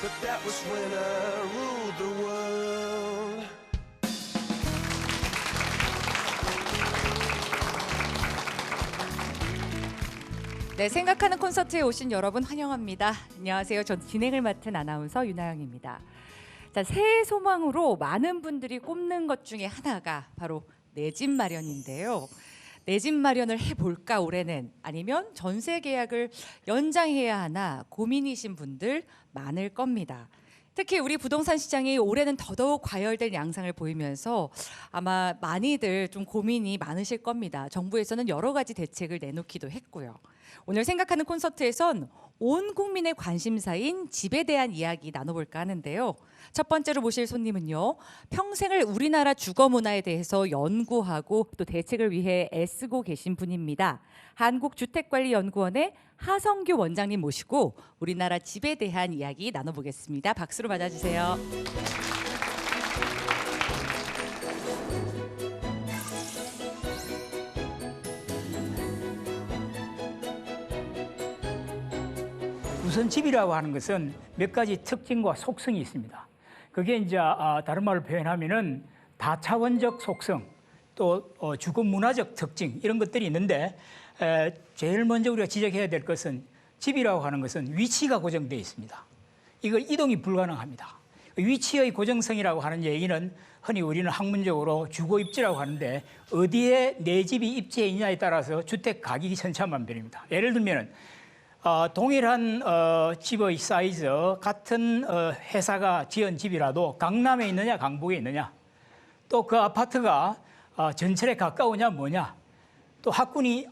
but that was when I ruled the world. 네, 생각하는 콘서트에 오신 여러분 환영합니다. 안녕하세요. 전 진행을 맡은 아나운서 윤하영입니다. 자, 새해 소망으로 많은 분들이 꼽는 것 중에 하나가 바로 내 집 마련인데요. 내 집 마련을 해볼까 올해는, 아니면 전세 계약을 연장해야 하나 고민이신 분들 많을 겁니다. 특히 우리 부동산 시장이 올해는 더더욱 과열될 양상을 보이면서 아마 많이들 좀 고민이 많으실 겁니다. 정부에서는 여러 가지 대책을 내놓기도 했고요. 오늘 생각하는 콘서트에선 온 국민의 관심사인 집에 대한 이야기 나눠볼까 하는데요. 첫 번째로 모실 손님은요, 평생을 우리나라 주거 문화에 대해서 연구하고 또 대책을 위해 애쓰고 계신 분입니다. 한국주택관리연구원의 하성규 원장님 모시고 우리나라 집에 대한 이야기 나눠보겠습니다. 박수로 맞아주세요. 우선 집이라고 하는 것은 몇 가지 특징과 속성이 있습니다. 그게 이제 다른 말로 표현하면은 다차원적 속성, 또 주거 문화적 특징, 이런 것들이 있는데, 제일 먼저 우리가 지적해야 될 것은, 집이라고 하는 것은 위치가 고정되어 있습니다. 이걸 이동이 불가능합니다. 위치의 고정성이라고 하는 얘기는 흔히 우리는 학문적으로 주거 입지라고 하는데, 어디에 내 집이 입지해 있냐에 따라서 주택 가격이 천차만별입니다. 예를 들면은 동일한 집의 사이즈, 같은 회사가 지은 집이라도 강남에 있느냐 강북에 있느냐, 또 그 아파트가 전철에 가까우냐 뭐냐, 또 학군이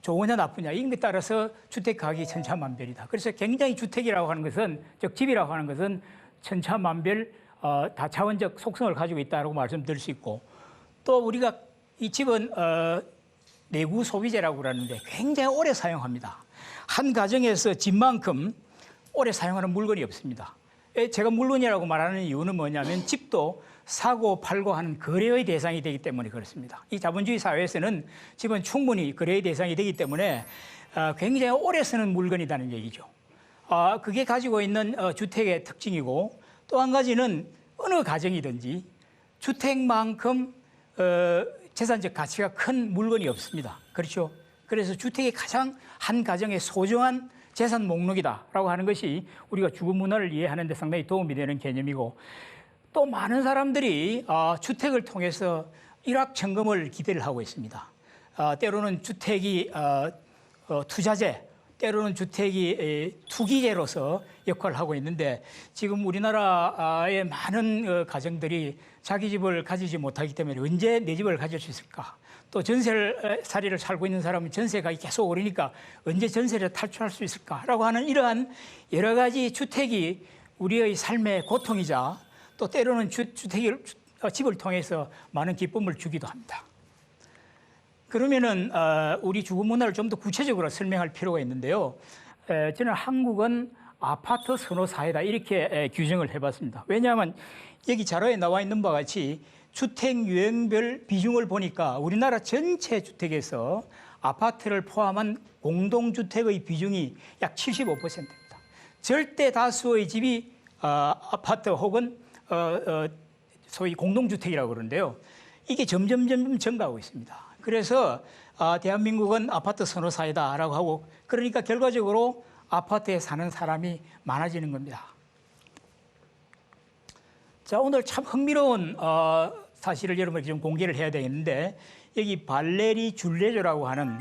좋으냐 나쁘냐, 이런 것에 따라서 주택 가격이 천차만별이다. 그래서 굉장히 주택이라고 하는 것은, 즉 집이라고 하는 것은 천차만별 다차원적 속성을 가지고 있다고 말씀드릴 수 있고, 또 우리가 이 집은 내구 소비재라고 그러는데 굉장히 오래 사용합니다. 한 가정에서 집만큼 오래 사용하는 물건이 없습니다. 제가 물건이라고 말하는 이유는 뭐냐면, 집도 사고 팔고 하는 거래의 대상이 되기 때문에 그렇습니다. 이 자본주의 사회에서는 집은 충분히 거래의 대상이 되기 때문에 굉장히 오래 쓰는 물건이라는 얘기죠. 그게 가지고 있는 주택의 특징이고, 또 한 가지는 어느 가정이든지 주택만큼 재산적 가치가 큰 물건이 없습니다. 그렇죠? 그래서 주택이 가장 한 가정의 소중한 재산 목록이다라고 하는 것이 우리가 주거 문화를 이해하는 데 상당히 도움이 되는 개념이고, 또 많은 사람들이 주택을 통해서 일확천금을 기대를 하고 있습니다. 때로는 주택이 투자재, 때로는 주택이 투기재로서 역할을 하고 있는데, 지금 우리나라의 많은 가정들이 자기 집을 가지지 못하기 때문에 언제 내 집을 가질 수 있을까? 또 전세살이를 살고 있는 사람은 전세가 계속 오르니까 언제 전세를 탈출할 수 있을까라고 하는 이러한 여러 가지 주택이 우리의 삶의 고통이자, 또 때로는 집을 통해서 많은 기쁨을 주기도 합니다. 그러면은 우리 주거 문화를 좀 더 구체적으로 설명할 필요가 있는데요. 저는 한국은 아파트 선호 사회다, 이렇게 규정을 해봤습니다. 왜냐하면 여기 자료에 나와 있는 바와 같이 주택 유형별 비중을 보니까 우리나라 전체 주택에서 아파트를 포함한 공동주택의 비중이 약 75%입니다. 절대 다수의 집이 아파트 혹은 소위 공동주택이라고 그러는데요. 이게 점점 증가하고 있습니다. 그래서 대한민국은 아파트 선호 사회다라고 하고, 그러니까 결과적으로 아파트에 사는 사람이 많아지는 겁니다. 자, 오늘 참 흥미로운 사실을 여러분에게 좀 공개를 해야 되겠는데, 여기 발레리 줄레조라고 하는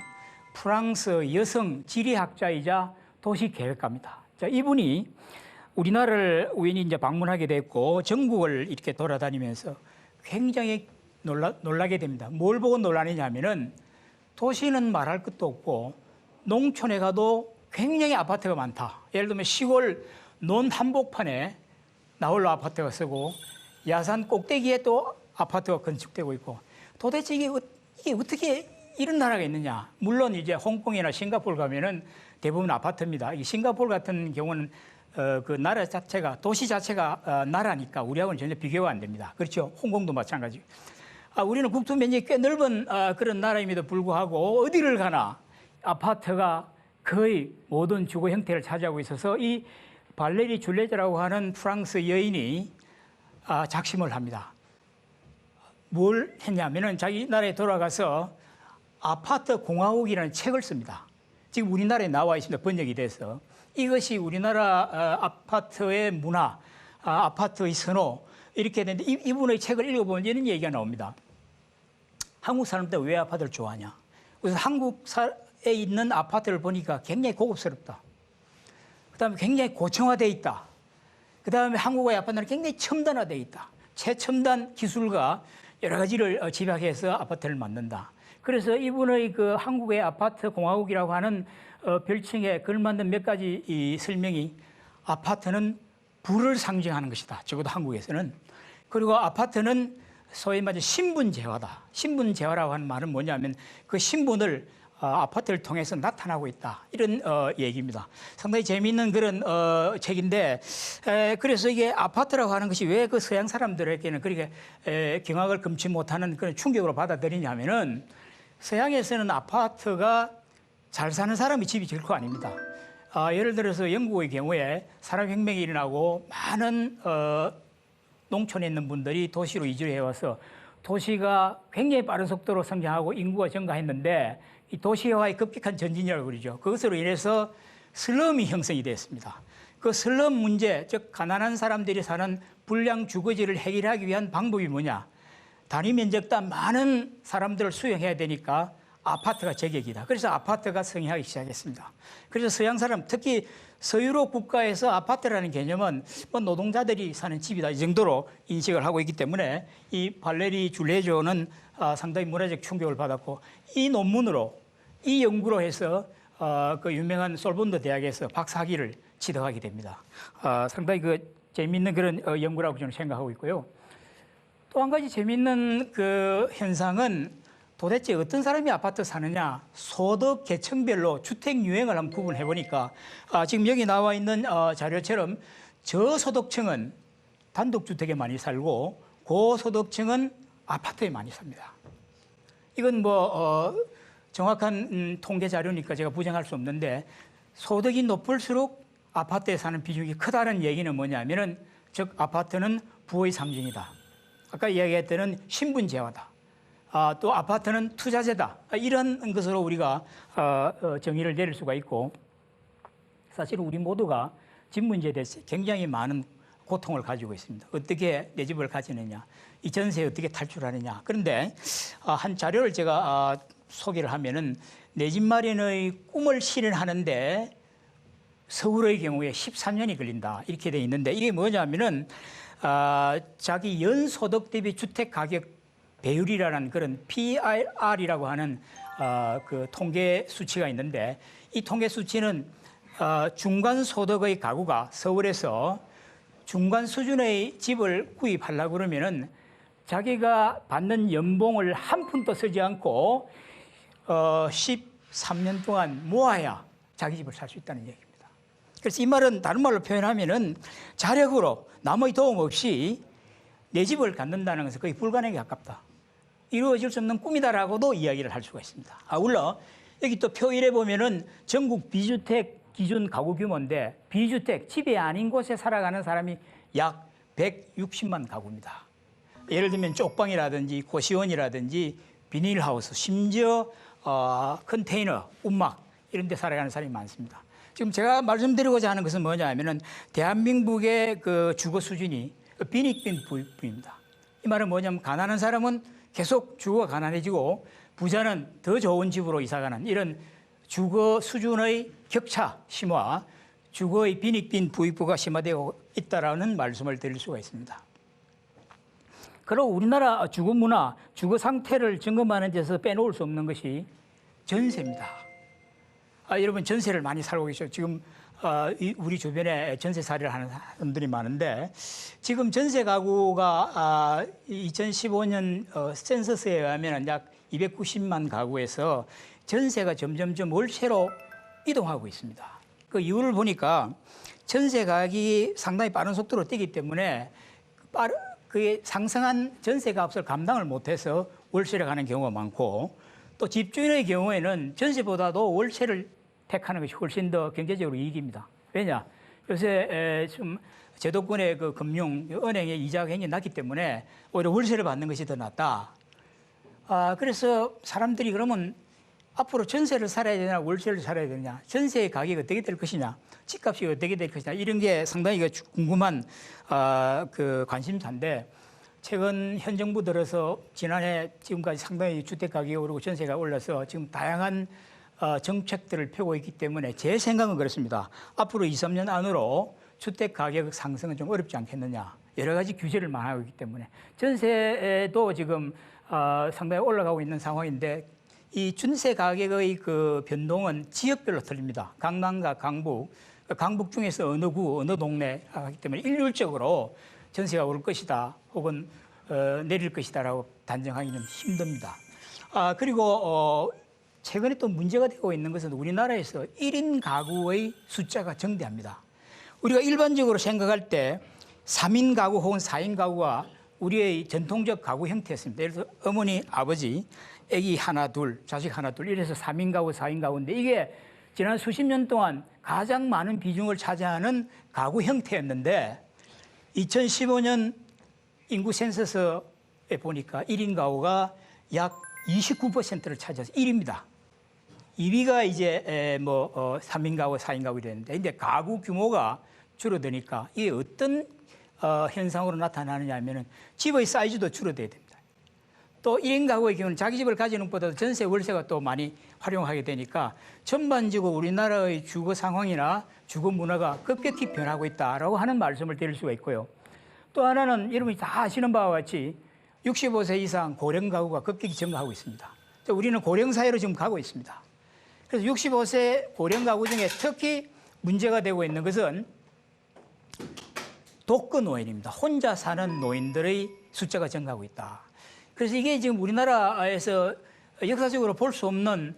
프랑스 여성 지리학자이자 도시계획가입니다. 자, 이분이 우리나라를 우연히 이제 방문하게 됐고, 전국을 이렇게 돌아다니면서 굉장히 놀라게 됩니다. 뭘 보고 놀라느냐 하면은, 도시는 말할 것도 없고 농촌에 가도 굉장히 아파트가 많다. 예를 들면 시골 논 한복판에 나홀로 아파트가 쓰고, 야산 꼭대기에 또 아파트가 건축되고 있고, 도대체 이게 어떻게 이런 나라가 있느냐. 물론 이제 홍콩이나 싱가포르 가면은 대부분 아파트입니다. 이 싱가포르 같은 경우는 그 나라 자체가, 도시 자체가 나라니까 우리하고는 전혀 비교가 안 됩니다. 그렇죠? 홍콩도 마찬가지. 우리는 국토 면적이 꽤 넓은 그런 나라임에도 불구하고 어디를 가나 아파트가 거의 모든 주거 형태를 차지하고 있어서 이 발레리 줄레즈라고 하는 프랑스 여인이 작심을 합니다. 뭘 했냐면은 자기 나라에 돌아가서 아파트 공화국이라는 책을 씁니다. 지금 우리나라에 나와 있습니다. 번역이 돼서. 이것이 우리나라 아파트의 문화, 아파트의 선호 이렇게 되는데 이분의 책을 읽어보면 이런 얘기가 나옵니다. 한국 사람들 왜 아파트를 좋아하냐? 그래서 한국에 있는 아파트를 보니까 굉장히 고급스럽다. 그다음에 굉장히 고층화되어 있다. 그다음에 한국의 아파트는 굉장히 첨단화되어 있다. 최첨단 기술과 여러 가지를 집약해서 아파트를 만든다. 그래서 이분의 그 한국의 아파트 공화국이라고 하는 별칭에 걸맞는 몇 가지 이 설명이 아파트는 부를 상징하는 것이다. 적어도 한국에서는. 그리고 아파트는 소위 말해 신분재화다. 신분재화라고 하는 말은 뭐냐면 그 신분을 아파트를 통해서 나타나고 있다. 이런 얘기입니다. 상당히 재미있는 그런 책인데 그래서 이게 아파트라고 하는 것이 왜 그 서양 사람들에게는 그렇게 경악을 금치 못하는 그런 충격으로 받아들이냐면은 서양에서는 아파트가 잘 사는 사람이 집이 결코 아닙니다. 예를 들어서 영국의 경우에 산업혁명이 일어나고 많은 농촌에 있는 분들이 도시로 이주를 해와서 도시가 굉장히 빠른 속도로 성장하고 인구가 증가했는데 이 도시화의 급격한 전진이라고 그러죠. 그것으로 인해서 슬럼이 형성이 됐습니다. 그 슬럼 문제, 즉 가난한 사람들이 사는 불량 주거지를 해결하기 위한 방법이 뭐냐? 단위 면적도 많은 사람들을 수용해야 되니까 아파트가 제격이다. 그래서 아파트가 성행하기 시작했습니다. 그래서 서양 사람, 특히 서유럽 국가에서 아파트라는 개념은 뭐 노동자들이 사는 집이다 이 정도로 인식을 하고 있기 때문에 이 발레리 줄레조는 상당히 문화적 충격을 받았고 이 논문으로 이 연구로 해서 그 유명한 솔본드 대학에서 박사학위를 취득하게 됩니다. 상당히 그 재미있는 그런 연구라고 저는 생각하고 있고요. 또 한 가지 재미있는 그 현상은 도대체 어떤 사람이 아파트 사느냐, 소득 계층별로 주택 유형을 한번 구분해 보니까 지금 여기 나와 있는 자료처럼 저소득층은 단독주택에 많이 살고 고소득층은 아파트에 많이 삽니다. 이건 뭐 정확한 통계 자료니까 제가 부정할 수 없는데 소득이 높을수록 아파트에 사는 비중이 크다는 얘기는 뭐냐면은 즉 아파트는 부의 상징이다. 아까 이야기했던 신분재화다. 또 아파트는 투자재다. 이런 것으로 우리가 정의를 내릴 수가 있고 사실 우리 모두가 집 문제에 대해서 굉장히 많은 고통을 가지고 있습니다. 어떻게 내 집을 가지느냐, 이 전세에 어떻게 탈출하느냐. 그런데 한 자료를 제가 소개를 하면은 내 집 마련의 꿈을 실현하는데 서울의 경우에 13년이 걸린다. 이렇게 돼 있는데 이게 뭐냐면은 자기 연소득 대비 주택 가격 배율이라는 그런 PIR이라고 하는 그 통계 수치가 있는데 이 통계 수치는 중간 소득의 가구가 서울에서 중간 수준의 집을 구입하려고 그러면은 자기가 받는 연봉을 한 푼도 쓰지 않고 13년 동안 모아야 자기 집을 살 수 있다는 얘기입니다. 그래서 이 말은 다른 말로 표현하면은 자력으로 남의 도움 없이 내 집을 갖는다는 것은 거의 불가능에 가깝다. 이루어질 수 없는 꿈이다라고도 이야기를 할 수가 있습니다. 물론 여기 또 표 1에 보면은 전국 비주택 기준 가구 규모인데 비주택, 집이 아닌 곳에 살아가는 사람이 약 160만 가구입니다. 예를 들면 쪽방이라든지 고시원이라든지 비닐하우스, 심지어 컨테이너, 움막 이런 데 살아가는 사람이 많습니다. 지금 제가 말씀드리고자 하는 것은 뭐냐 하면은 대한민국의 그 주거 수준이 빈익빈 부입니다. 이 말은 뭐냐면 가난한 사람은 계속 주거가 가난해지고 부자는 더 좋은 집으로 이사가는 이런 주거 수준의 격차 심화, 주거의 빈익빈 부익부가 심화되고 있다라는 말씀을 드릴 수가 있습니다. 그리고 우리나라 주거 문화, 주거 상태를 점검하는 데서 빼놓을 수 없는 것이 전세입니다. 여러분 전세를 많이 살고 계시죠. 지금 우리 주변에 전세살이를 하는 사람들이 많은데 지금 전세 가구가 2015년 센서스에 의하면 약 290만 가구에서 전세가 점점점 월세로 이동하고 있습니다. 그 이유를 보니까 전세 가격이 상당히 빠른 속도로 뛰기 때문에 그게 상승한 전세 값을 감당을 못해서 월세를 가는 경우가 많고 또 집주인의 경우에는 전세보다도 월세를 택하는 것이 훨씬 더 경제적으로 이익입니다. 왜냐? 요새 좀 제도권의 그 금융, 은행의 이자가 굉장히 낮기 때문에 오히려 월세를 받는 것이 더 낫다. 그래서 사람들이 그러면 앞으로 전세를 살아야 되냐, 월세를 살아야 되냐, 전세의 가격이 어떻게 될 것이냐, 집값이 어떻게 될 것이냐, 이런 게 상당히 궁금한 그 관심사인데, 최근 현 정부 들어서 지난해 지금까지 상당히 주택 가격이 오르고 전세가 올라서 지금 다양한 정책들을 펴고 있기 때문에 제 생각은 그렇습니다. 앞으로 2, 3년 안으로 주택 가격 상승은 좀 어렵지 않겠느냐. 여러 가지 규제를 많이 하고 있기 때문에 전세도 지금 상당히 올라가고 있는 상황인데, 이 전세 가격의 그 변동은 지역별로 틀립니다. 강남과 강북 중에서 어느 구, 어느 동네 하기 때문에 일률적으로 전세가 오를 것이다, 혹은 내릴 것이다라고 단정하기는 힘듭니다. 그리고 최근에 또 문제가 되고 있는 것은 우리나라에서 1인 가구의 숫자가 정대합니다. 우리가 일반적으로 생각할 때 3인 가구 혹은 4인 가구가 우리의 전통적 가구 형태였습니다. 예를 들어서 어머니, 아버지, 아기 하나, 둘, 자식 하나, 둘, 이래서 3인 가구, 4인 가구인데, 이게 지난 수십 년 동안 가장 많은 비중을 차지하는 가구 형태였는데, 2015년 인구 센서스에 보니까 1인 가구가 약 29%를 차지해서 1위입니다. 2위가 이제 3인 가구, 4인 가구 이랬는데, 근데 가구 규모가 줄어드니까 이게 어떤 현상으로 나타나느냐 하면은 집의 사이즈도 줄어들어야 됩니다. 또 1인 가구의 경우는 자기 집을 가지는 것보다 전세, 월세가 또 많이 활용하게 되니까 전반적으로 우리나라의 주거 상황이나 주거 문화가 급격히 변하고 있다라고 하는 말씀을 드릴 수가 있고요. 또 하나는 여러분이 다 아시는 바와 같이 65세 이상 고령 가구가 급격히 증가하고 있습니다. 우리는 고령 사회로 지금 가고 있습니다. 그래서 65세 고령 가구 중에 특히 문제가 되고 있는 것은 독거 노인입니다. 혼자 사는 노인들의 숫자가 증가하고 있다. 그래서 이게 지금 우리나라에서 역사적으로 볼 수 없는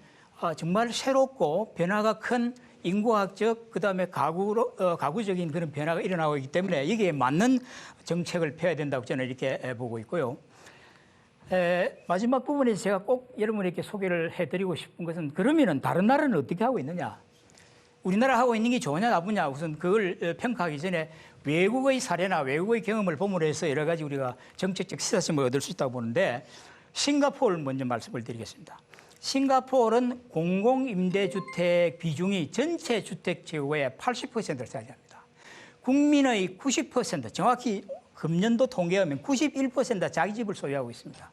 정말 새롭고 변화가 큰 인구학적, 그다음에 가구적인 그런 변화가 일어나고 있기 때문에 여기에 맞는 정책을 펴야 된다고 저는 이렇게 보고 있고요. 마지막 부분에서 제가 꼭 여러분에게 소개를 해드리고 싶은 것은, 그러면은 다른 나라는 어떻게 하고 있느냐? 우리나라 하고 있는 게 좋으냐 나쁘냐, 우선 그걸 평가하기 전에 외국의 사례나 외국의 경험을 보므로 해서 여러 가지 우리가 정책적 시사점을 얻을 수 있다고 보는데, 싱가포르 먼저 말씀을 드리겠습니다. 싱가포르는 공공임대주택 비중이 전체 주택 재고의 80%를 차지합니다. 국민의 90%, 정확히 금년도 통계하면 91%가 자기 집을 소유하고 있습니다.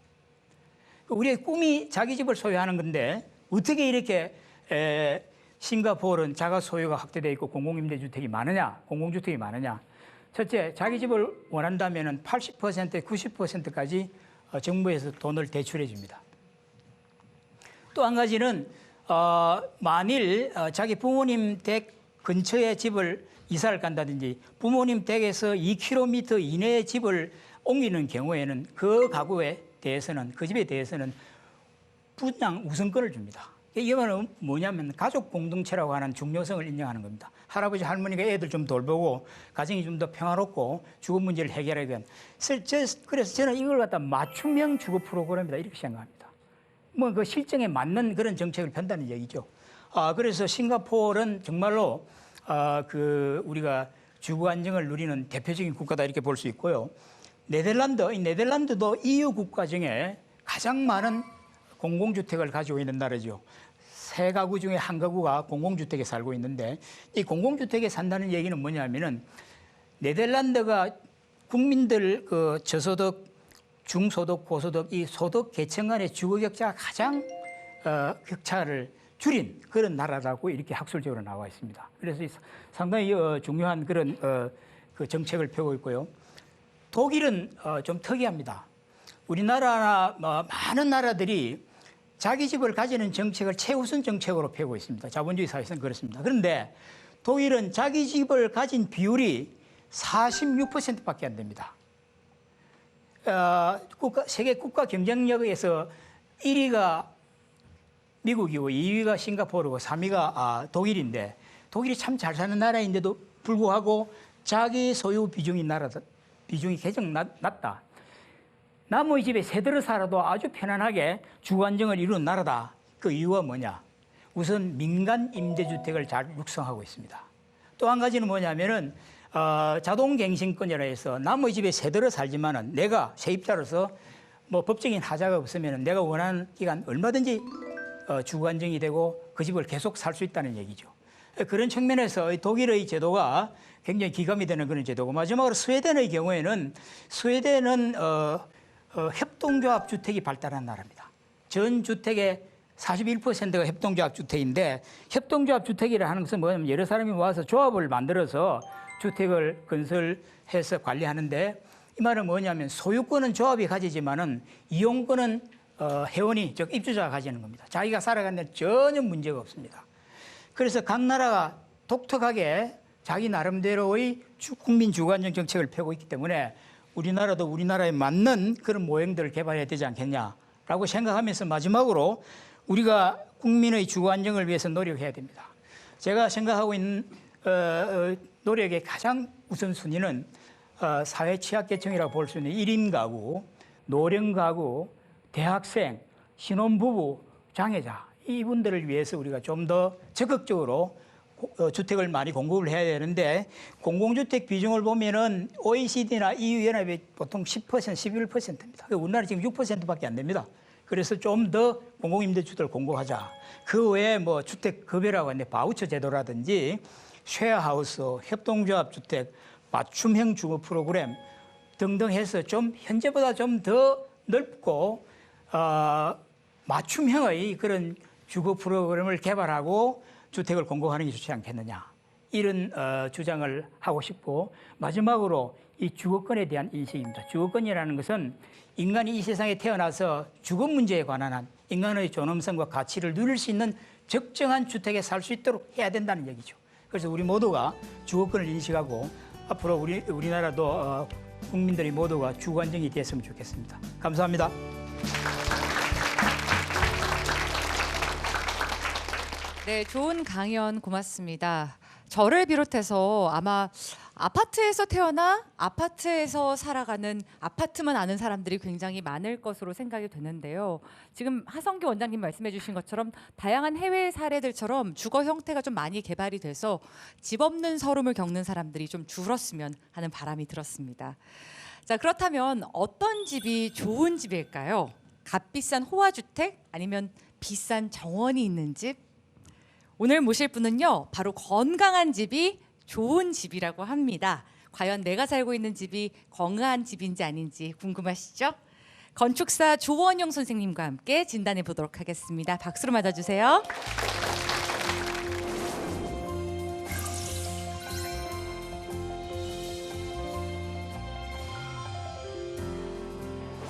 우리의 꿈이 자기 집을 소유하는 건데, 어떻게 이렇게 싱가포르는 자가 소유가 확대되어 있고 공공임대주택이 많으냐, 공공주택이 많으냐. 첫째, 자기 집을 원한다면 80%, 90%까지 정부에서 돈을 대출해 줍니다. 또 한 가지는 만일 자기 부모님 댁 근처에 집을 이사를 간다든지 부모님 댁에서 2km 이내의 집을 옮기는 경우에는 그 가구에 대해서는, 그 집에 대해서는 분양 우선권을 줍니다. 이게 뭐냐면 가족 공동체라고 하는 중요성을 인정하는 겁니다. 할아버지, 할머니가 애들 좀 돌보고 가정이 좀 더 평화롭고 주거 문제를 해결하기 위한. 그래서 저는 이걸 갖다 맞춤형 주거 프로그램이다 이렇게 생각합니다. 그 실정에 맞는 그런 정책을 편다는 얘기죠. 그래서 싱가포르는 정말로 우리가 주거 안정을 누리는 대표적인 국가다 이렇게 볼 수 있고요. 네덜란드도 EU 국가 중에 가장 많은 공공주택을 가지고 있는 나라죠. 3가구 중에 1가구가 공공주택에 살고 있는데, 이 공공주택에 산다는 얘기는 뭐냐면은 네덜란드가 국민들 그 저소득, 중소득, 고소득 이 소득 계층 간의 주거 격차가 가장 격차를 줄인 그런 나라라고 이렇게 학술적으로 나와 있습니다. 그래서 상당히 중요한 그런 그 정책을 펴고 있고요. 독일은 좀 특이합니다. 우리나라나 많은 나라들이 자기 집을 가지는 정책을 최우선 정책으로 펴고 있습니다. 자본주의 사회에서는 그렇습니다. 그런데 독일은 자기 집을 가진 비율이 46%밖에 안 됩니다. 세계 국가 경쟁력에서 1위가 미국이고 2위가 싱가포르고 3위가 독일인데, 독일이 참 잘 사는 나라인데도 불구하고 자기 소유 비중이 가장 낮다. 남의 집에 새들어 살아도 아주 편안하게 주거 안정을 이루는 나라다. 그 이유가 뭐냐? 우선 민간 임대주택을 잘 육성하고 있습니다. 또 한 가지는 뭐냐면은 자동갱신권이라 해서 남의 집에 새들어 살지만은 내가 세입자로서 뭐 법적인 하자가 없으면은 내가 원하는 기간 얼마든지 주거 안정이 되고 그 집을 계속 살 수 있다는 얘기죠. 그런 측면에서 독일의 제도가 굉장히 기감이 되는 그런 제도고, 마지막으로 스웨덴의 경우에는 스웨덴은 협동조합 주택이 발달한 나라입니다. 전 주택의 41%가 협동조합 주택인데, 협동조합 주택이라 하는 것은 뭐냐면 여러 사람이 모아서 조합을 만들어서 주택을 건설해서 관리하는데, 이 말은 뭐냐면 소유권은 조합이 가지지만은 이용권은 회원이, 즉 입주자가 가지는 겁니다. 자기가 살아가는 데 전혀 문제가 없습니다. 그래서 각 나라가 독특하게 자기 나름대로의 국민 주거안정 정책을 펴고 있기 때문에 우리나라도 우리나라에 맞는 그런 모형들을 개발해야 되지 않겠냐라고 생각하면서, 마지막으로 우리가 국민의 주거안정을 위해서 노력해야 됩니다. 제가 생각하고 있는 노력의 가장 우선순위는 사회 취약계층이라고 볼 수 있는 1인 가구, 노령 가구, 대학생, 신혼부부, 장애자, 이분들을 위해서 우리가 좀 더 적극적으로 주택을 많이 공급을 해야 되는데, 공공주택 비중을 보면은 OECD나 EU-연합이 보통 10%, 11%입니다. 우리나라 지금 6%밖에 안 됩니다. 그래서 좀 더 공공임대주택을 공급하자. 그 외에 뭐 주택급여라고 하는데 바우처 제도라든지 쉐어하우스, 협동조합 주택, 맞춤형 주거 프로그램 등등 해서 좀 현재보다 좀 더 넓고 맞춤형의 그런 주거 프로그램을 개발하고 주택을 공급하는 게 좋지 않겠느냐, 이런 주장을 하고 싶고, 마지막으로 이 주거권에 대한 인식입니다. 주거권이라는 것은 인간이 이 세상에 태어나서 주거 문제에 관한 한 인간의 존엄성과 가치를 누릴 수 있는 적정한 주택에 살 수 있도록 해야 된다는 얘기죠. 그래서 우리 모두가 주거권을 인식하고 앞으로 우리나라도 국민들이 모두가 주거 안정이 됐으면 좋겠습니다. 감사합니다. 네, 좋은 강연 고맙습니다. 저를 비롯해서 아마 아파트에서 태어나 아파트에서 살아가는, 아파트만 아는 사람들이 굉장히 많을 것으로 생각이 되는데요. 지금 하성규 원장님 말씀해 주신 것처럼 다양한 해외 사례들처럼 주거 형태가 좀 많이 개발이 돼서 집 없는 서름을 겪는 사람들이 좀 줄었으면 하는 바람이 들었습니다. 자, 그렇다면 어떤 집이 좋은 집일까요? 값비싼 호화주택, 아니면 비싼 정원이 있는 집? 오늘 모실 분은요, 바로 건강한 집이 좋은 집이라고 합니다. 과연 내가 살고 있는 집이 건강한 집인지 아닌지 궁금하시죠? 건축사 조원용 선생님과 함께 진단해 보도록 하겠습니다. 박수로 맞아주세요.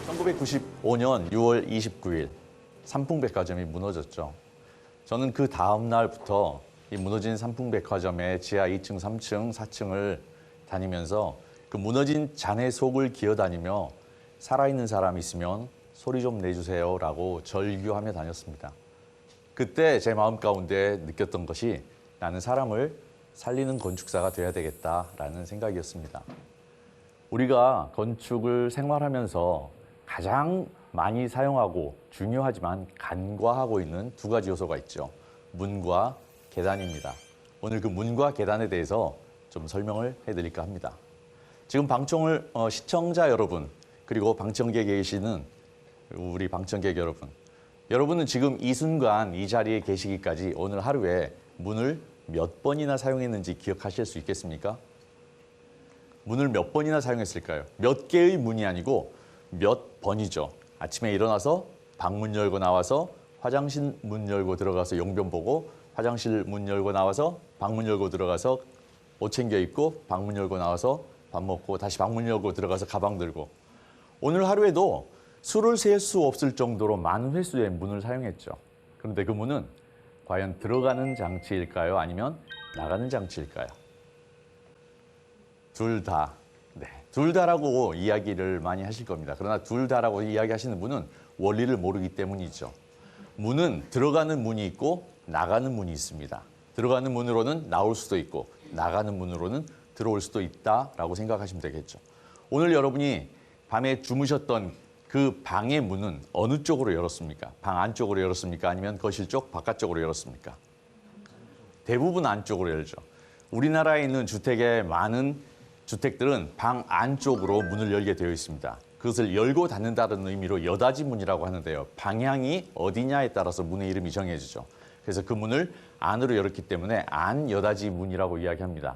(1995년 6월 29일) 삼풍백화점이 무너졌죠. 저는 그 다음 날부터 이 무너진 삼풍백화점의 지하 2층, 3층, 4층을 다니면서 그 무너진 잔해 속을 기어다니며 살아있는 사람 있으면 소리 좀 내주세요라고 절규하며 다녔습니다. 그때 제 마음 가운데 느꼈던 것이, 나는 사람을 살리는 건축사가 돼야 되겠다라는 생각이었습니다. 우리가 건축을 생활하면서 가장 많이 사용하고 중요하지만 간과하고 있는 두 가지 요소가 있죠. 문과 계단입니다. 오늘 그 문과 계단에 대해서 좀 설명을 해드릴까 합니다. 지금 방청을 시청자 여러분, 그리고 방청객에 계시는 우리 방청객 여러분, 여러분은 지금 이 순간 이 자리에 계시기까지 오늘 하루에 문을 몇 번이나 사용했는지 기억하실 수 있겠습니까? 문을 몇 번이나 사용했을까요? 몇 개의 문이 아니고 몇 번이죠. 아침에 일어나서 방문 열고 나와서 화장실 문 열고 들어가서 용변 보고, 화장실 문 열고 나와서 방문 열고 들어가서 옷 챙겨 입고, 방문 열고 나와서 밥 먹고, 다시 방문 열고 들어가서 가방 들고. 오늘 하루에도 수를 셀 수 없을 정도로 많은 횟수의 문을 사용했죠. 그런데 그 문은 과연 들어가는 장치일까요? 아니면 나가는 장치일까요? 둘 다. 네, 둘 다라고 이야기를 많이 하실 겁니다. 그러나 둘 다라고 이야기하시는 분은 원리를 모르기 때문이죠. 문은 들어가는 문이 있고 나가는 문이 있습니다. 들어가는 문으로는 나올 수도 있고 나가는 문으로는 들어올 수도 있다라고 생각하시면 되겠죠. 오늘 여러분이 밤에 주무셨던 그 방의 문은 어느 쪽으로 열었습니까? 방 안쪽으로 열었습니까? 아니면 거실 쪽, 바깥쪽으로 열었습니까? 대부분 안쪽으로 열죠. 우리나라에 있는 주택의 많은 주택들은 방 안쪽으로 문을 열게 되어 있습니다. 그것을 열고 닫는다는 의미로 여닫이 문이라고 하는데요. 방향이 어디냐에 따라서 문의 이름이 정해지죠. 그래서 그 문을 안으로 열었기 때문에 안 여닫이 문이라고 이야기합니다.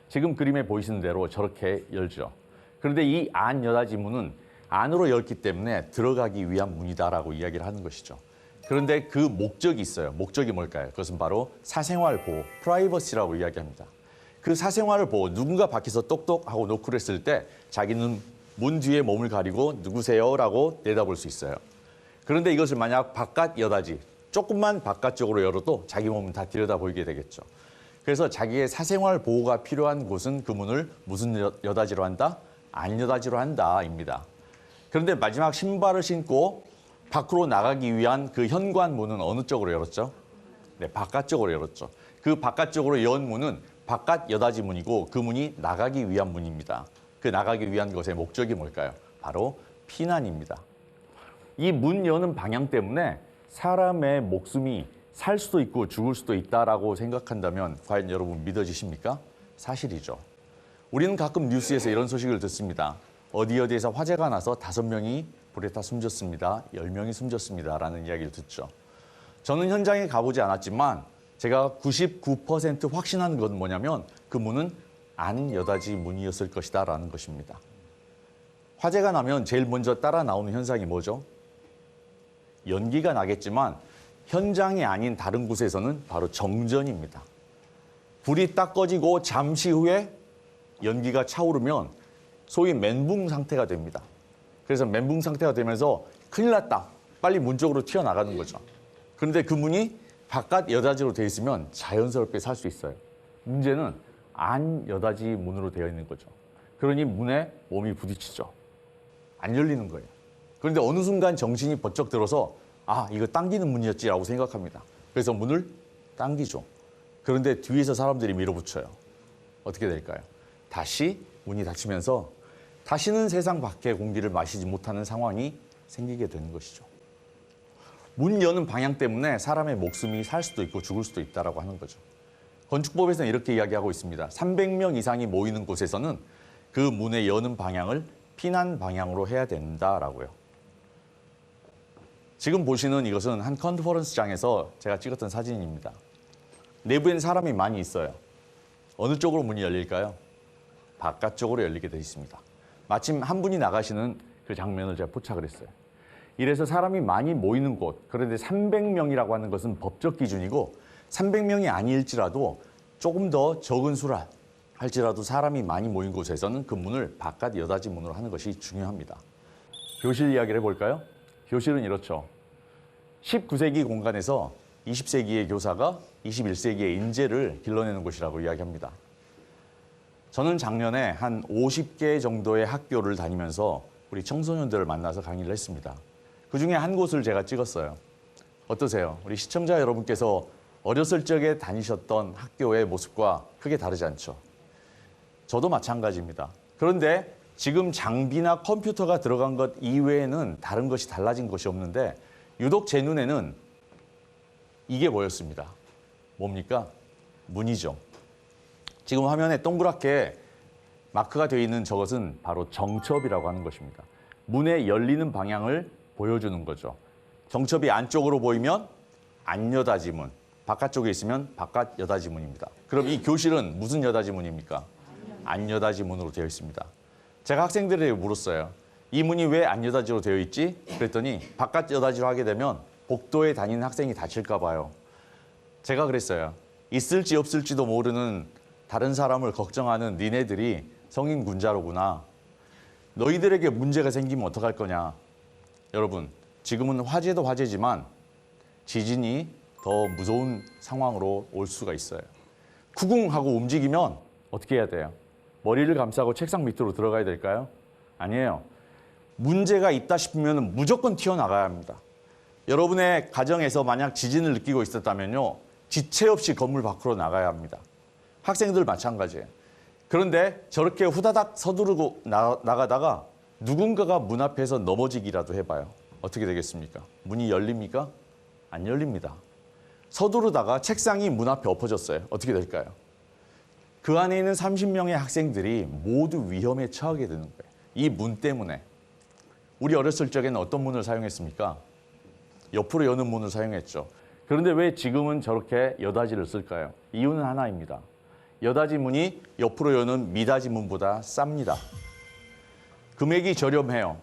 지금 그림에 보이시는 대로 저렇게 열죠. 그런데 이 안 여닫이 문은 안으로 열기 때문에 들어가기 위한 문이다라고 이야기를 하는 것이죠. 그런데 그 목적이 있어요. 목적이 뭘까요? 그것은 바로 사생활 보호, 프라이버시라고 이야기합니다. 그 사생활을 보호, 누군가 밖에서 똑똑하고 노크를 했을 때 자기는 문 뒤에 몸을 가리고 누구세요? 라고 내다볼 수 있어요. 그런데 이것을 만약 바깥 여닫이, 조금만 바깥쪽으로 열어도 자기 몸은 다 들여다보이게 되겠죠. 그래서 자기의 사생활 보호가 필요한 곳은 그 문을 무슨 여닫이로 한다? 안 여닫이로 한다입니다. 그런데 마지막 신발을 신고 밖으로 나가기 위한 그 현관문은 어느 쪽으로 열었죠? 네, 바깥쪽으로 열었죠. 그 바깥쪽으로 연 문은 바깥 여닫이 문이고 그 문이 나가기 위한 문입니다. 그 나가기 위한 것의 목적이 뭘까요? 바로 피난입니다. 이 문 여는 방향 때문에 사람의 목숨이 살 수도 있고 죽을 수도 있다라고 생각한다면 과연 여러분 믿어지십니까? 사실이죠. 우리는 가끔 뉴스에서 이런 소식을 듣습니다. 어디에서 화재가 나서 5명이 불에 타 숨졌습니다. 10명이 숨졌습니다라는 이야기를 듣죠. 저는 현장에 가보지 않았지만 제가 99% 확신한 건 뭐냐면 그 문은 안 여닫이 문이었을 것이다라는 것입니다. 화재가 나면 제일 먼저 따라 나오는 현상이 뭐죠? 연기가 나겠지만 현장이 아닌 다른 곳에서는 바로 정전입니다. 불이 딱 꺼지고 잠시 후에 연기가 차오르면 소위 멘붕 상태가 됩니다. 그래서 멘붕 상태가 되면서 큰일 났다. 빨리 문 쪽으로 튀어나가는 거죠. 그런데 그 문이 바깥 여닫이로 되어 있으면 자연스럽게 살 수 있어요. 문제는 안 여닫이 문으로 되어 있는 거죠. 그러니 문에 몸이 부딪히죠. 안 열리는 거예요. 그런데 어느 순간 정신이 번쩍 들어서 아, 이거 당기는 문이었지라고 생각합니다. 그래서 문을 당기죠. 그런데 뒤에서 사람들이 밀어붙여요. 어떻게 될까요? 다시 문이 닫히면서 다시는 세상 밖의 공기를 마시지 못하는 상황이 생기게 되는 것이죠. 문 여는 방향 때문에 사람의 목숨이 살 수도 있고 죽을 수도 있다라고 하는 거죠. 건축법에서는 이렇게 이야기하고 있습니다. 300명 이상이 모이는 곳에서는 그 문의 여는 방향을 피난 방향으로 해야 된다라고요. 지금 보시는 이것은 한 컨퍼런스장에서 제가 찍었던 사진입니다. 내부에는 사람이 많이 있어요. 어느 쪽으로 문이 열릴까요? 바깥쪽으로 열리게 되어 있습니다. 마침 한 분이 나가시는 그 장면을 제가 포착을 했어요. 이래서 사람이 많이 모이는 곳, 그런데 300명이라고 하는 것은 법적 기준이고 300명이 아닐지라도 조금 더 적은 수라 할지라도 사람이 많이 모인 곳에서는 그 문을 바깥 여닫이 문으로 하는 것이 중요합니다. 교실 이야기를 해볼까요? 교실은 이렇죠. 19세기 공간에서 20세기의 교사가 21세기의 인재를 길러내는 곳이라고 이야기합니다. 저는 작년에 한 50개 정도의 학교를 다니면서 우리 청소년들을 만나서 강의를 했습니다. 그중에 한 곳을 제가 찍었어요. 어떠세요? 우리 시청자 여러분께서 어렸을 적에 다니셨던 학교의 모습과 크게 다르지 않죠? 저도 마찬가지입니다. 그런데 지금 장비나 컴퓨터가 들어간 것 이외에는 다른 것이 달라진 것이 없는데 유독 제 눈에는 이게 보였습니다. 뭡니까? 문이죠. 지금 화면에 동그랗게 마크가 되어 있는 저것은 바로 정첩이라고 하는 것입니다. 문의 열리는 방향을 보여주는 거죠. 정첩이 안쪽으로 보이면 안 여닫이 문, 바깥쪽에 있으면 바깥 여닫이 문입니다. 그럼 이 교실은 무슨 여닫이 문입니까? 안 여닫이 문으로 되어 있습니다. 제가 학생들에게 물었어요. 이 문이 왜 안 여닫이로 되어 있지? 그랬더니 바깥 여닫이로 하게 되면 복도에 다니는 학생이 다칠까 봐요. 제가 그랬어요. 있을지 없을지도 모르는 다른 사람을 걱정하는 니네들이 성인 군자로구나. 너희들에게 문제가 생기면 어떡할 거냐. 여러분, 지금은 화재도 화재지만 지진이 더 무서운 상황으로 올 수가 있어요. 쿠궁하고 움직이면 어떻게 해야 돼요? 머리를 감싸고 책상 밑으로 들어가야 될까요? 아니에요. 문제가 있다 싶으면 무조건 튀어나가야 합니다. 여러분의 가정에서 만약 지진을 느끼고 있었다면요. 지체 없이 건물 밖으로 나가야 합니다. 학생들 마찬가지예요. 그런데 저렇게 후다닥 서두르고 나가다가 누군가가 문 앞에서 넘어지기라도 해봐요. 어떻게 되겠습니까? 문이 열립니까? 안 열립니다. 서두르다가 책상이 문 앞에 엎어졌어요. 어떻게 될까요? 그 안에 있는 30명의 학생들이 모두 위험에 처하게 되는 거예요. 이 문 때문에. 우리 어렸을 적에는 어떤 문을 사용했습니까? 옆으로 여는 문을 사용했죠. 그런데 왜 지금은 저렇게 여닫이를 쓸까요? 이유는 하나입니다. 여닫이 문이 옆으로 여는 미닫이 문보다 쌉니다. 금액이 저렴해요.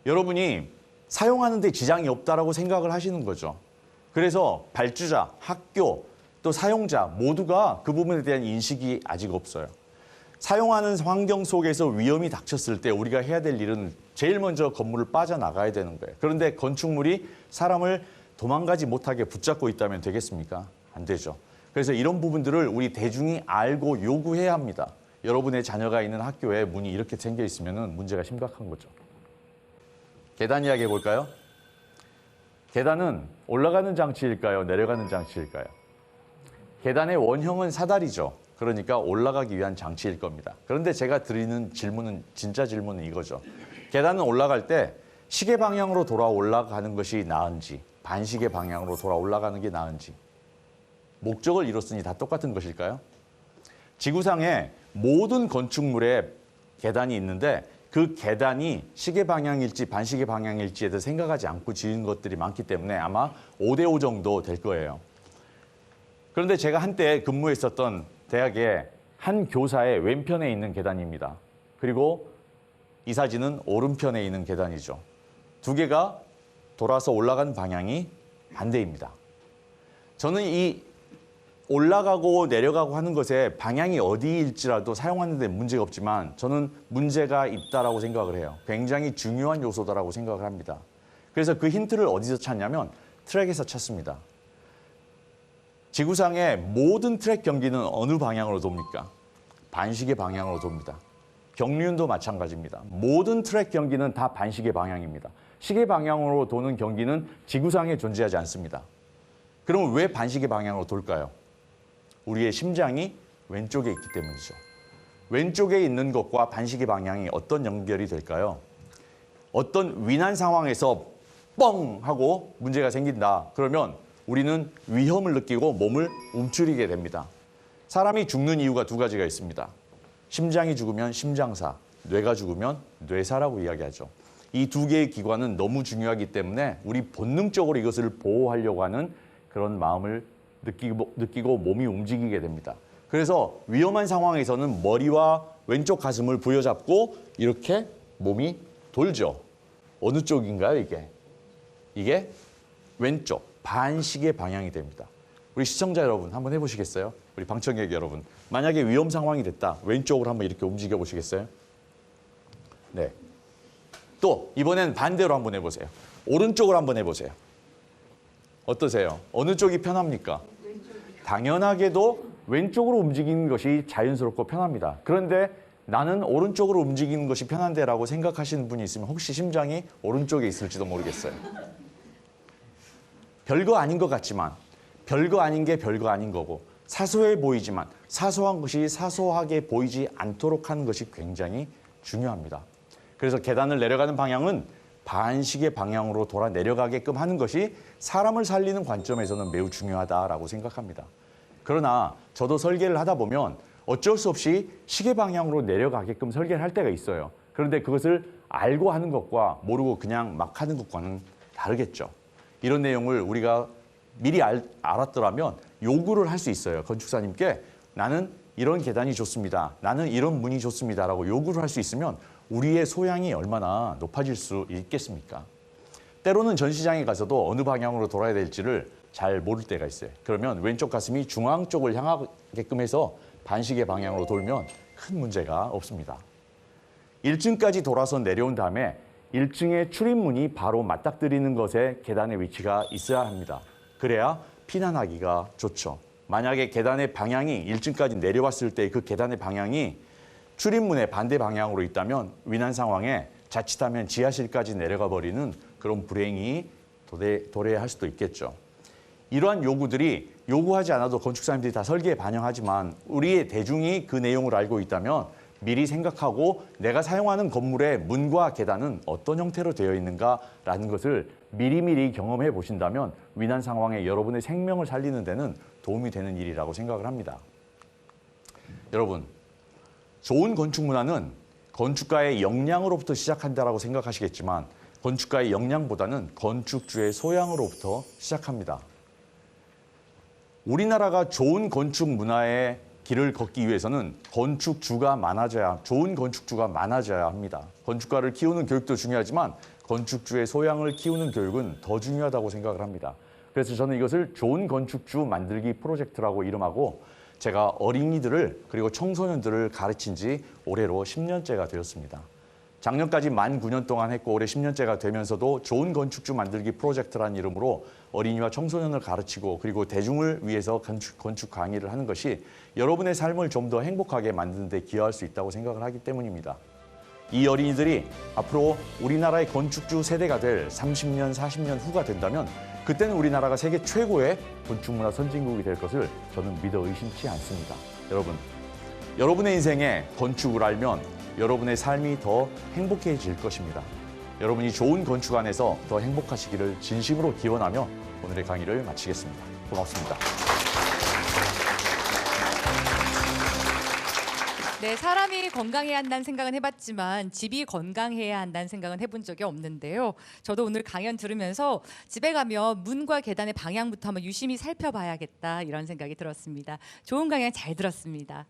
여러분이 사용하는 데 지장이 없다라고 생각을 하시는 거죠. 그래서 발주자, 학교, 또 사용자 모두가 그 부분에 대한 인식이 아직 없어요. 사용하는 환경 속에서 위험이 닥쳤을 때 우리가 해야 될 일은 제일 먼저 건물을 빠져나가야 되는 거예요. 그런데 건축물이 사람을 도망가지 못하게 붙잡고 있다면 되겠습니까? 안 되죠. 그래서 이런 부분들을 우리 대중이 알고 요구해야 합니다. 여러분의 자녀가 있는 학교에 문이 이렇게 생겨 있으면 문제가 심각한 거죠. 계단 이야기 해볼까요? 계단은 올라가는 장치일까요? 내려가는 장치일까요? 계단의 원형은 사다리죠. 그러니까 올라가기 위한 장치일 겁니다. 그런데 제가 드리는 질문은 진짜 질문은 이거죠. 계단은 올라갈 때 시계 방향으로 돌아 올라가는 것이 나은지 반시계 방향으로 돌아 올라가는 게 나은지 목적을 이뤘으니 다 똑같은 것일까요? 지구상에 모든 건축물에 계단이 있는데 그 계단이 시계 방향일지 반시계 방향일지에 대해 생각하지 않고 지은 것들이 많기 때문에 아마 5대5 정도 될 거예요. 그런데 제가 한때 근무했었던 대학의 한 교사의 왼편에 있는 계단입니다. 그리고 이 사진은 오른편에 있는 계단이죠. 두 개가 돌아서 올라간 방향이 반대입니다. 저는 이 올라가고 내려가고 하는 것에 방향이 어디일지라도 사용하는 데 문제가 없지만 저는 문제가 있다라고 생각을 해요. 굉장히 중요한 요소다라고 생각을 합니다. 그래서 그 힌트를 어디서 찾냐면 트랙에서 찾습니다. 지구상의 모든 트랙 경기는 어느 방향으로 돕니까? 반시계 방향으로 돕니다. 경륜도 마찬가지입니다. 모든 트랙 경기는 다 반시계 방향입니다. 시계 방향으로 도는 경기는 지구상에 존재하지 않습니다. 그럼 왜 반시계 방향으로 돌까요? 우리의 심장이 왼쪽에 있기 때문이죠. 왼쪽에 있는 것과 반시계 방향이 어떤 연결이 될까요? 어떤 위난 상황에서 뻥 하고 문제가 생긴다. 그러면 우리는 위험을 느끼고 몸을 움츠리게 됩니다. 사람이 죽는 이유가 두 가지가 있습니다. 심장이 죽으면 심장사, 뇌가 죽으면 뇌사라고 이야기하죠. 이 두 개의 기관은 너무 중요하기 때문에 우리 본능적으로 이것을 보호하려고 하는 그런 마음을 느끼고 몸이 움직이게 됩니다. 그래서 위험한 상황에서는 머리와 왼쪽 가슴을 부여잡고 이렇게 몸이 돌죠. 어느 쪽인가요, 이게? 이게 왼쪽. 반시계 방향이 됩니다. 우리 시청자 여러분 한번 해보시겠어요? 우리 방청객 여러분. 만약에 위험 상황이 됐다. 왼쪽으로 한번 이렇게 움직여 보시겠어요? 네. 또 이번엔 반대로 한번 해보세요. 오른쪽으로 한번 해보세요. 어떠세요? 어느 쪽이 편합니까? 당연하게도 왼쪽으로 움직이는 것이 자연스럽고 편합니다. 그런데 나는 오른쪽으로 움직이는 것이 편한데라고 생각하시는 분이 있으면 혹시 심장이 오른쪽에 있을지도 모르겠어요. 별거 아닌 것 같지만 별거 아닌 게 별거 아닌 거고 사소해 보이지만 사소한 것이 사소하게 보이지 않도록 하는 것이 굉장히 중요합니다. 그래서 계단을 내려가는 방향은 반시계 방향으로 돌아 내려가게끔 하는 것이 사람을 살리는 관점에서는 매우 중요하다라고 생각합니다. 그러나 저도 설계를 하다 보면 어쩔 수 없이 시계 방향으로 내려가게끔 설계를 할 때가 있어요. 그런데 그것을 알고 하는 것과 모르고 그냥 막 하는 것과는 다르겠죠. 이런 내용을 우리가 미리 알았더라면 요구를 할 수 있어요. 건축사님께 나는 이런 계단이 좋습니다. 나는 이런 문이 좋습니다. 라고 요구를 할 수 있으면 우리의 소양이 얼마나 높아질 수 있겠습니까? 때로는 전시장에 가서도 어느 방향으로 돌아야 될지를 잘 모를 때가 있어요. 그러면 왼쪽 가슴이 중앙 쪽을 향하게끔 해서 반시계 방향으로 돌면 큰 문제가 없습니다. 1층까지 돌아서 내려온 다음에 1층의 출입문이 바로 맞닥뜨리는 것에 계단의 위치가 있어야 합니다. 그래야 피난하기가 좋죠. 만약에 계단의 방향이 1층까지 내려왔을 때 그 계단의 방향이 출입문의 반대 방향으로 있다면 위난 상황에 자칫하면 지하실까지 내려가 버리는 그런 불행이 도래할 수도 있겠죠. 이러한 요구들이 요구하지 않아도 건축사님들이 다 설계에 반영하지만 우리의 대중이 그 내용을 알고 있다면 미리 생각하고 내가 사용하는 건물의 문과 계단은 어떤 형태로 되어 있는가라는 것을 미리미리 경험해 보신다면 위난 상황에 여러분의 생명을 살리는 데는 도움이 되는 일이라고 생각을 합니다. 여러분, 좋은 건축 문화는 건축가의 역량으로부터 시작한다라고 생각하시겠지만 건축가의 역량보다는 건축주의 소양으로부터 시작합니다. 우리나라가 좋은 건축 문화의 길을 걷기 위해서는 좋은 건축주가 많아져야 합니다. 건축가를 키우는 교육도 중요하지만 건축주의 소양을 키우는 교육은 더 중요하다고 생각을 합니다. 그래서 저는 이것을 좋은 건축주 만들기 프로젝트라고 이름하고 제가 어린이들을 그리고 청소년들을 가르친 지 올해로 10년째가 되었습니다. 작년까지 만 9년 동안 했고 올해 10년째가 되면서도 좋은 건축주 만들기 프로젝트라는 이름으로 어린이와 청소년을 가르치고 그리고 대중을 위해서 건축 강의를 하는 것이 여러분의 삶을 좀 더 행복하게 만드는 데 기여할 수 있다고 생각을 하기 때문입니다. 이 어린이들이 앞으로 우리나라의 건축주 세대가 될 30년, 40년 후가 된다면 그때는 우리나라가 세계 최고의 건축문화 선진국이 될 것을 저는 믿어 의심치 않습니다. 여러분의 인생에 건축을 알면 여러분의 삶이 더 행복해질 것입니다. 여러분이 좋은 건축 안에서 더 행복하시기를 진심으로 기원하며 오늘의 강의를 마치겠습니다. 고맙습니다. 네, 사람이 건강해야 한다는 생각은 해봤지만 집이 건강해야 한다는 생각은 해본 적이 없는데요. 저도 오늘 강연 들으면서 집에 가면 문과 계단의 방향부터 한번 유심히 살펴봐야겠다 이런 생각이 들었습니다. 좋은 강연 잘 들었습니다.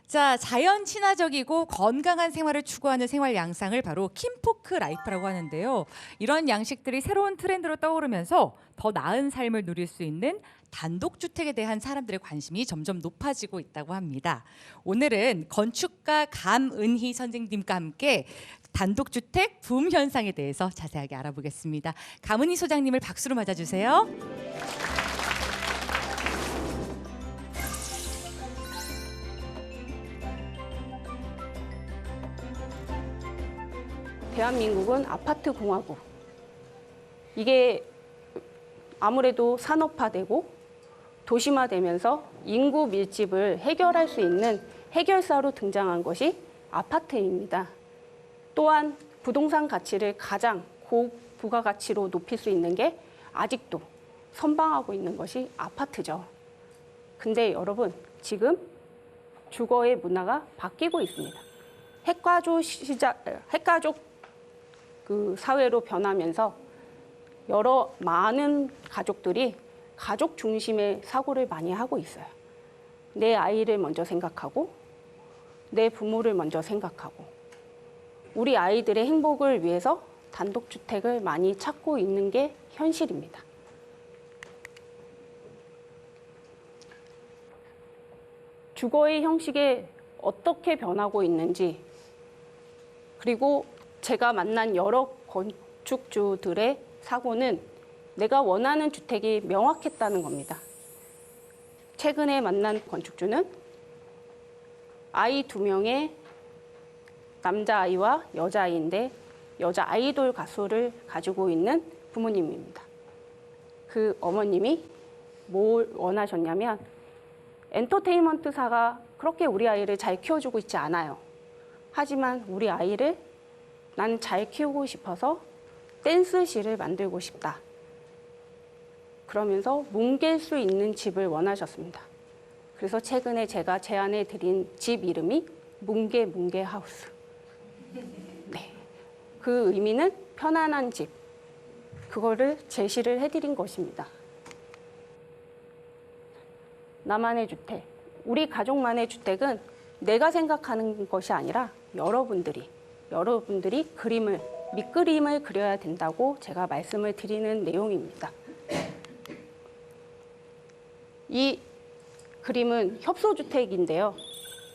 자, 자연 친화적이고 건강한 생활을 추구하는 생활 양상을 바로 킴포크 라이프라고 하는데요. 이런 양식들이 새로운 트렌드로 떠오르면서 더 나은 삶을 누릴 수 있는 단독주택에 대한 사람들의 관심이 점점 높아지고 있다고 합니다. 오늘은 건축가 감은희 선생님과 함께 단독주택 붐 현상에 대해서 자세하게 알아보겠습니다. 감은희 소장님을 박수로 맞아주세요. 대한민국은 아파트 공화국. 이게 아무래도 산업화되고 도심화되면서 인구 밀집을 해결할 수 있는 해결사로 등장한 것이 아파트입니다. 또한 부동산 가치를 가장 고부가가치로 높일 수 있는 게 아직도 선방하고 있는 것이 아파트죠. 근데 여러분, 지금 주거의 문화가 바뀌고 있습니다. 핵가족 사회로 변하면서 많은 가족들이 가족 중심의 사고를 많이 하고 있어요. 내 아이를 먼저 생각하고 내 부모를 먼저 생각하고 우리 아이들의 행복을 위해서 단독주택을 많이 찾고 있는 게 현실입니다. 주거의 형식이 어떻게 변하고 있는지, 그리고 제가 만난 여러 건축주들의 사고는 내가 원하는 주택이 명확했다는 겁니다. 최근에 만난 건축주는 아이 2명의 남자아이와 여자아이인데 여자 아이돌 가수를 가지고 있는 부모님입니다. 그 어머님이 뭘 원하셨냐면 엔터테인먼트사가 그렇게 우리 아이를 잘 키워주고 있지 않아요. 하지만 우리 아이를 나는 잘 키우고 싶어서 댄스실을 만들고 싶다. 그러면서 뭉갤 수 있는 집을 원하셨습니다. 그래서 최근에 제가 제안해 드린 집 이름이 뭉게 하우스. 네. 그 의미는 편안한 집. 그거를 제시를 해드린 것입니다. 나만의 주택. 우리 가족만의 주택은 내가 생각하는 것이 아니라 여러분들이 밑그림을 그려야 된다고 제가 말씀을 드리는 내용입니다. 이 그림은 협소주택인데요.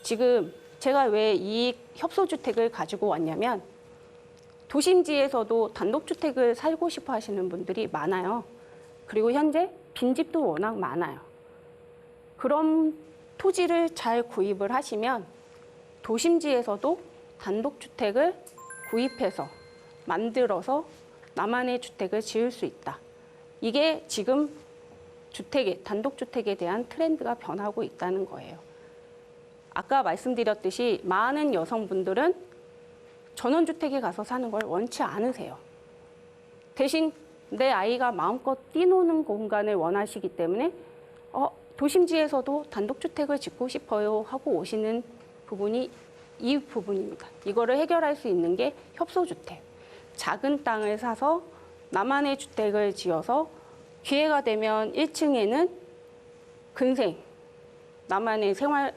지금 제가 왜 이 협소주택을 가지고 왔냐면 도심지에서도 단독주택을 살고 싶어 하시는 분들이 많아요. 그리고 현재 빈집도 워낙 많아요. 그런 토지를 잘 구입을 하시면 도심지에서도 단독주택을 구입해서 만들어서 나만의 주택을 지을 수 있다. 이게 지금 단독주택에 대한 트렌드가 변하고 있다는 거예요. 아까 말씀드렸듯이 많은 여성분들은 전원주택에 가서 사는 걸 원치 않으세요. 대신 내 아이가 마음껏 뛰노는 공간을 원하시기 때문에 도심지에서도 단독주택을 짓고 싶어요 하고 오시는 부분이 이 부분입니다. 이거를 해결할 수 있는 게 협소주택. 작은 땅을 사서 나만의 주택을 지어서 기회가 되면 1층에는 근생, 나만의 생활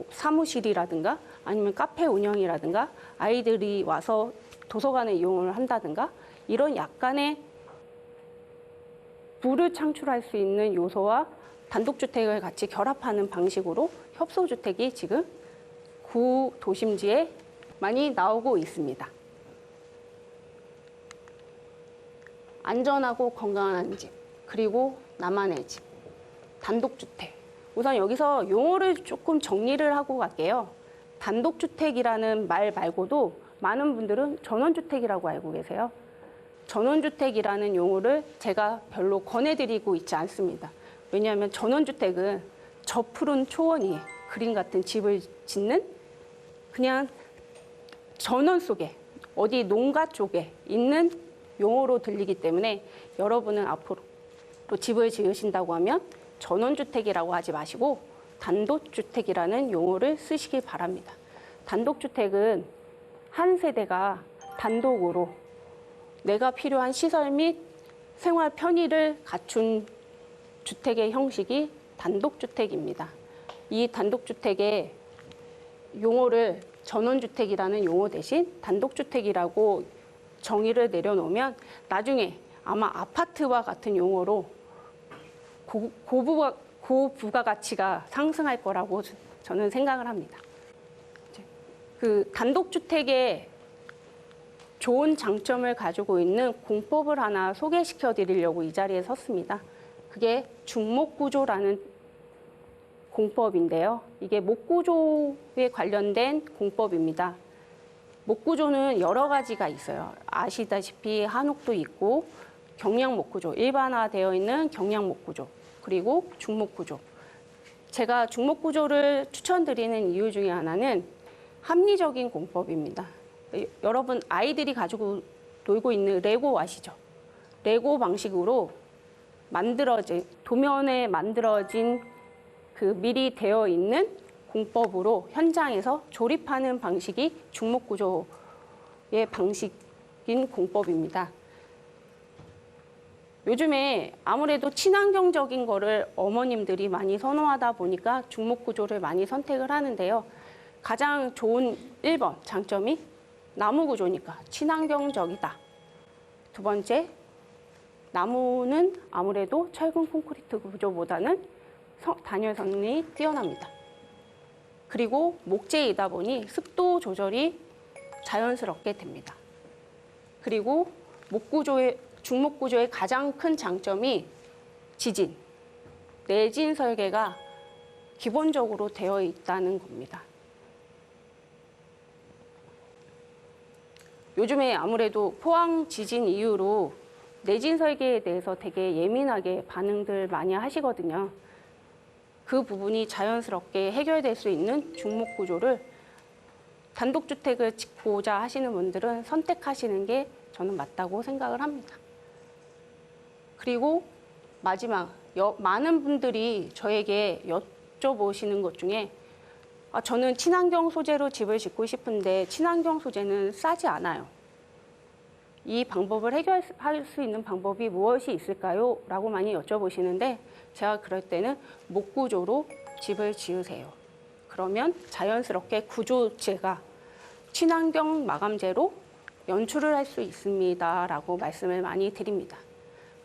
사무실이라든가 아니면 카페 운영이라든가 아이들이 와서 도서관을 이용을 한다든가 이런 약간의 부를 창출할 수 있는 요소와 단독주택을 같이 결합하는 방식으로 협소주택이 지금 구도심지에 많이 나오고 있습니다. 안전하고 건강한 집, 그리고 나만의 집, 단독주택. 우선 여기서 용어를 조금 정리를 하고 갈게요. 단독주택이라는 말 말고도 많은 분들은 전원주택이라고 알고 계세요. 전원주택이라는 용어를 제가 별로 권해드리고 있지 않습니다. 왜냐하면 전원주택은 저 푸른 초원 위에 그림 같은 집을 짓는 그냥 전원 속에 어디 농가 쪽에 있는 용어로 들리기 때문에 여러분은 앞으로 또 집을 지으신다고 하면 전원주택이라고 하지 마시고 단독주택이라는 용어를 쓰시기 바랍니다. 단독주택은 한 세대가 단독으로 내가 필요한 시설 및 생활 편의를 갖춘 주택의 형식이 단독주택입니다. 이 단독주택의 용어를 전원주택이라는 용어 대신 단독주택이라고 정의를 내려놓으면 나중에 아마 아파트와 같은 용어로 고부가가치가 상승할 거라고 저는 생각을 합니다. 그 단독주택의 좋은 장점을 가지고 있는 공법을 하나 소개시켜 드리려고 이 자리에 섰습니다. 그게 중목구조라는 공법인데요. 이게 목구조에 관련된 공법입니다. 목구조는 여러 가지가 있어요. 아시다시피 한옥도 있고 경량목구조, 일반화되어 있는 경량목구조, 그리고 중목구조. 제가 중목구조를 추천드리는 이유 중에 하나는 합리적인 공법입니다. 여러분 아이들이 가지고 놀고 있는 레고 아시죠? 레고 방식으로 만들어진 도면에 만들어진 그 미리 되어 있는 공법으로 현장에서 조립하는 방식이 중목구조의 방식인 공법입니다. 요즘에 아무래도 친환경적인 거를 어머님들이 많이 선호하다 보니까 중목구조를 많이 선택을 하는데요. 가장 좋은 1번 장점이 나무 구조니까 친환경적이다. 두 번째, 나무는 아무래도 철근 콘크리트 구조보다는 단열성이 뛰어납니다. 그리고 목재이다 보니 습도 조절이 자연스럽게 됩니다. 그리고 중목구조의 가장 큰 장점이 지진, 내진 설계가 기본적으로 되어 있다는 겁니다. 요즘에 아무래도 포항 지진 이후로 내진 설계에 대해서 되게 예민하게 반응들 많이 하시거든요. 그 부분이 자연스럽게 해결될 수 있는 중목구조를 단독주택을 짓고자 하시는 분들은 선택하시는 게 저는 맞다고 생각을 합니다. 그리고 마지막, 많은 분들이 저에게 여쭤보시는 것 중에 저는 친환경 소재로 집을 짓고 싶은데 친환경 소재는 싸지 않아요. 이 방법을 해결할 수 있는 방법이 무엇이 있을까요? 라고 많이 여쭤보시는데 제가 그럴 때는 목구조로 집을 지으세요. 그러면 자연스럽게 구조재가 친환경 마감재로 연출을 할 수 있습니다. 라고 말씀을 많이 드립니다.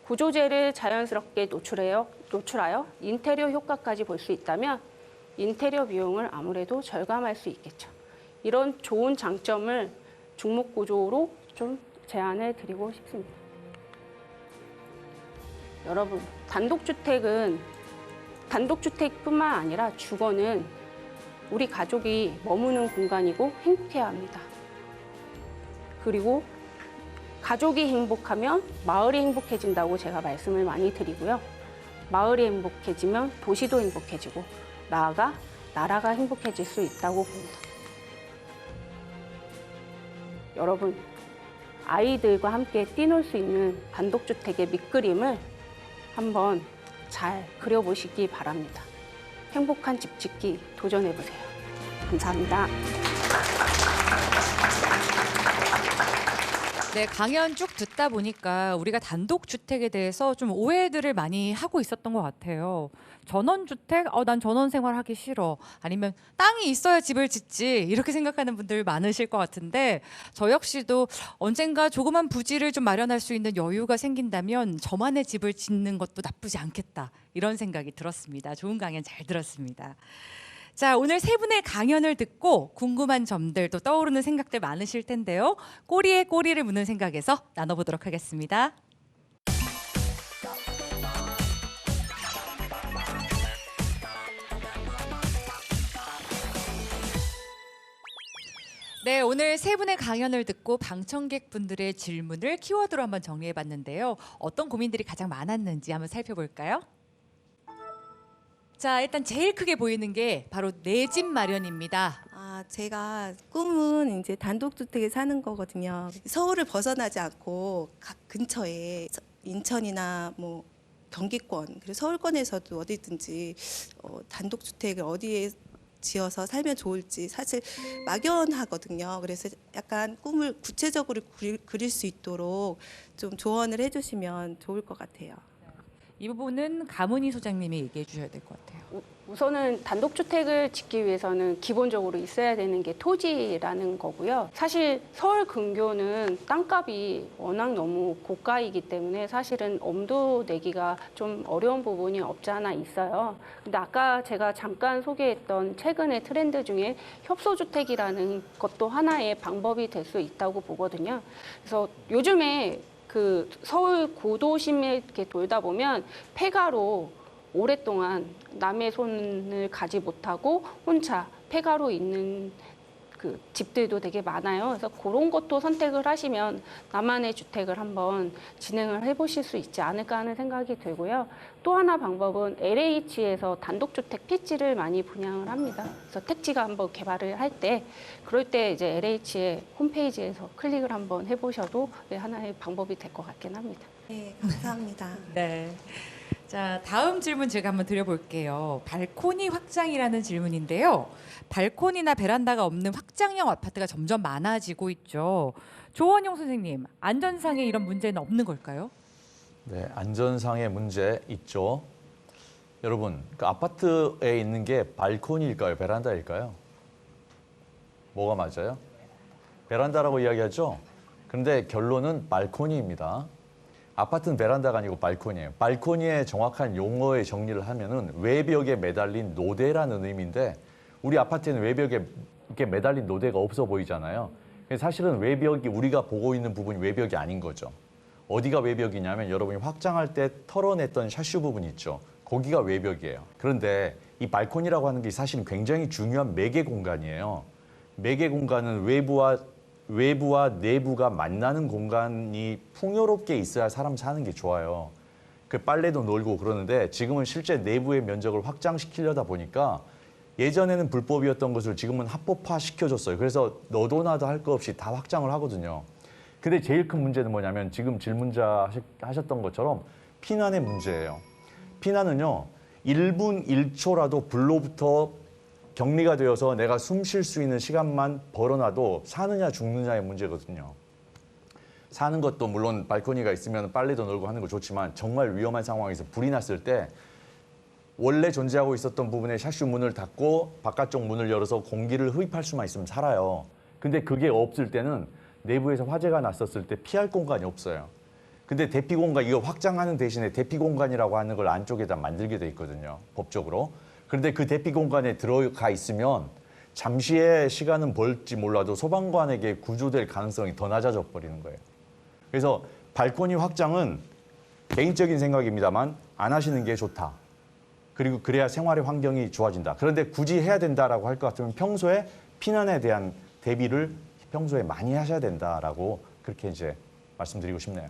구조재를 자연스럽게 노출하여 인테리어 효과까지 볼 수 있다면 인테리어 비용을 아무래도 절감할 수 있겠죠. 이런 좋은 장점을 중목구조로 좀 제안을 드리고 싶습니다. 여러분, 단독주택뿐만 아니라 주거는 우리 가족이 머무는 공간이고 행복해야 합니다. 그리고 가족이 행복하면 마을이 행복해진다고 제가 말씀을 많이 드리고요. 마을이 행복해지면 도시도 행복해지고 나아가 나라가 행복해질 수 있다고 봅니다. 여러분, 아이들과 함께 뛰놀 수 있는 단독주택의 밑그림을 한번 잘 그려보시기 바랍니다. 행복한 집 짓기 도전해 보세요. 감사합니다. 네, 강연 쭉 듣다 보니까 우리가 단독주택에 대해서 좀 오해들을 많이 하고 있었던 것 같아요. 전원주택? 난 전원 생활하기 싫어. 아니면 땅이 있어야 집을 짓지. 이렇게 생각하는 분들 많으실 것 같은데 저 역시도 언젠가 조그만 부지를 좀 마련할 수 있는 여유가 생긴다면 저만의 집을 짓는 것도 나쁘지 않겠다. 이런 생각이 들었습니다. 좋은 강연 잘 들었습니다. 자, 오늘 세 분의 강연을 듣고 궁금한 점들 또 떠오르는 생각들 많으실 텐데요. 꼬리에 꼬리를 무는 생각에서 나눠보도록 하겠습니다. 네, 오늘 세 분의 강연을 듣고 방청객 분들의 질문을 키워드로 한번 정리해 봤는데요. 어떤 고민들이 가장 많았는지 한번 살펴볼까요? 자, 일단 제일 크게 보이는 게 바로 내 집 마련입니다. 제가 꿈은 이제 단독주택에 사는 거거든요. 서울을 벗어나지 않고 각 근처에 인천이나 뭐 경기권 그리고 서울권에서도 어디든지 단독주택을 어디에 지어서 살면 좋을지 사실 막연하거든요. 그래서 약간 꿈을 구체적으로 그릴 수 있도록 좀 조언을 해주시면 좋을 것 같아요. 이 부분은 가문희 소장님이 얘기해 주셔야 될 것 같아요. 우선은 단독주택을 짓기 위해서는 기본적으로 있어야 되는 게 토지라는 거고요. 사실 서울 근교는 땅값이 워낙 너무 고가이기 때문에 사실은 엄두 내기가 좀 어려운 부분이 없지 않아 있어요. 근데 아까 제가 잠깐 소개했던 최근의 트렌드 중에 협소주택이라는 것도 하나의 방법이 될 수 있다고 보거든요. 그래서 요즘에 그 서울 고도심에 이렇게 돌다 보면 폐가로 오랫동안 남의 손을 가지 못하고 혼자 폐가로 있는 그 집들도 되게 많아요. 그래서 그런 것도 선택을 하시면 나만의 주택을 한번 진행을 해보실 수 있지 않을까 하는 생각이 들고요. 또 하나 방법은 LH에서 단독주택 필지를 많이 분양을 합니다. 그래서 택지가 한번 개발을 할 때 그럴 때 이제 LH의 홈페이지에서 클릭을 한번 해보셔도 하나의 방법이 될 것 같긴 합니다. 네, 감사합니다. 네. 자, 다음 질문 제가 한번 드려볼게요. 발코니 확장이라는 질문인데요. 발코니나 베란다가 없는 확장형 아파트가 점점 많아지고 있죠. 조원용 선생님, 안전상에 이런 문제는 없는 걸까요? 네, 안전상의 문제 있죠. 여러분, 그 아파트에 있는 게 발코니일까요? 베란다일까요? 뭐가 맞아요? 베란다라고 이야기하죠? 그런데 결론은 발코니입니다. 아파트는 베란다가 아니고 발코니예요. 발코니의 정확한 용어의 정리를 하면은 외벽에 매달린 노대라는 의미인데 우리 아파트에는 외벽에 이렇게 매달린 노대가 없어 보이잖아요. 사실은 외벽이 우리가 보고 있는 부분이 외벽이 아닌 거죠. 어디가 외벽이냐면 여러분이 확장할 때 털어냈던 샤슈 부분 있죠. 거기가 외벽이에요. 그런데 이 발코니라고 하는 게 사실은 굉장히 중요한 매개 공간이에요. 매개 공간은 외부와 내부가 만나는 공간이 풍요롭게 있어야 사람 사는 게 좋아요. 그 빨래도 놀고 그러는데 지금은 실제 내부의 면적을 확장시키려다 보니까 예전에는 불법이었던 것을 지금은 합법화 시켜줬어요. 그래서 너도 나도 할 거 없이 다 확장을 하거든요. 근데 제일 큰 문제는 뭐냐면 지금 질문자 하셨던 것처럼 피난의 문제예요. 피난은요, 1분 1초라도 불로부터 격리가 되어서 내가 숨 쉴 수 있는 시간만 벌어놔도 사느냐 죽느냐의 문제거든요. 사는 것도 물론 발코니가 있으면 빨래도 널고 하는 거 좋지만 정말 위험한 상황에서 불이 났을 때 원래 존재하고 있었던 부분에 샤슈 문을 닫고 바깥쪽 문을 열어서 공기를 흡입할 수만 있으면 살아요. 근데 그게 없을 때는 내부에서 화재가 났었을 때 피할 공간이 없어요. 근데 대피 공간, 이거 확장하는 대신에 대피 공간이라고 하는 걸 안쪽에다 만들게 돼 있거든요, 법적으로. 그런데 그 대피 공간에 들어가 있으면 잠시의 시간은 벌지 몰라도 소방관에게 구조될 가능성이 더 낮아져 버리는 거예요. 그래서 발코니 확장은 개인적인 생각입니다만 안 하시는 게 좋다. 그리고 그래야 생활의 환경이 좋아진다. 그런데 굳이 해야 된다라고 할 것 같으면 평소에 피난에 대한 대비를 평소에 많이 하셔야 된다라고 그렇게 이제 말씀드리고 싶네요.